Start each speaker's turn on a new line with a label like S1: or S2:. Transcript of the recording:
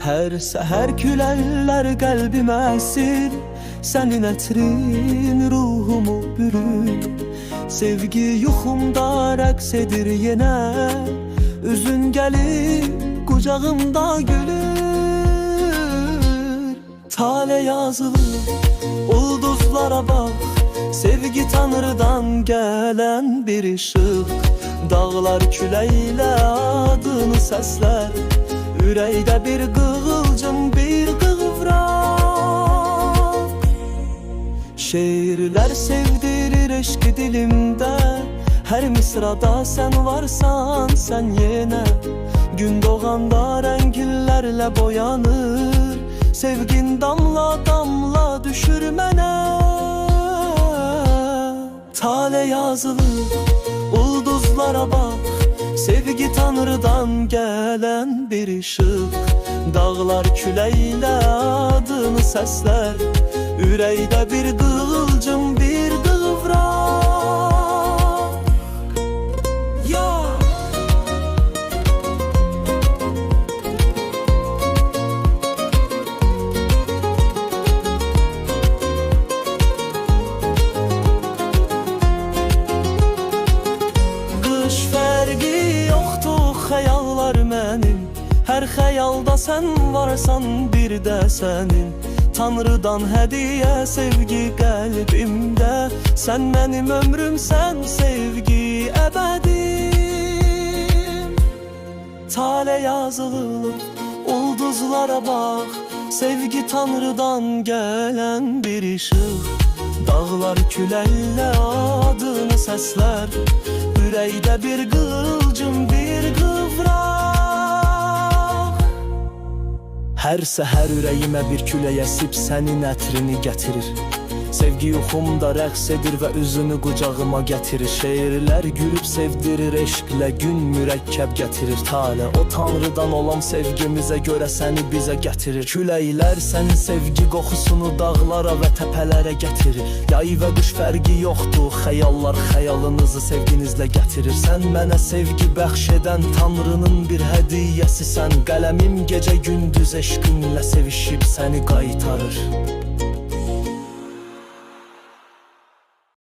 S1: Her seher küləllər qəlbimə əsir, sənin ətrin ruhumu bürür. Sevgi yuxumda rəqs edir yenə, üzün gəlir qucağımda gülür. Tale yazılır ulduzlara bax, sevgi Tanrıdan gələn bir işıq. Dağlar küləklə adını səslər, ürəkdə bir qığılcım, bir qıvraq. Şeirlər sevdirir eşqi dilimdə, hər misrada sən varsan, sən yenə. Gün doğanda rəngillərlə boyanır, sevgin damla damla düşür mənə. Tale yazılır ulduzlara bax, sevgi Tanrıdan gələn bir işıq. Dağlar küləklə adını səslər, ürəkdə bir qığılcım, bir qıvraq. Qış fərqi yoxdur xəyallar mənim, hər xəyalda sən varsan, bir də sənin. Tanrıdan hədiyyə sevgi qəlbimdə, sən mənim ömrümsən, sevgi əbədim. Tale yazılır ulduzlara bax, sevgi Tanrıdan gələn bir işıq. Dağlar küləklə adını səslər, ürəkdə bir qığılcım, bir qıvraq. Hər səhər ürəyimə bir külək əsib sənin ətrini gətirir. Sevgi yuxumda rəqs edir və üzünü qucağıma gətirir. Şeirlər gülüb sevdirir, eşqlə gün mürəkkəb gətirir. Tale o Tanrıdan olan sevgimizə görə səni bizə gətirir. Küləklər sənin sevgi qoxusunu dağlara və təpələrə gətirir. Yay və qış fərqi yoxdur, xəyallar xəyalınızı sevginizlə gətirir. Sən mənə sevgi bəxş edən Tanrının bir hədiyyəsisən. Qələmim gecə gündüz eşqinlə sevişib səni qaytarır.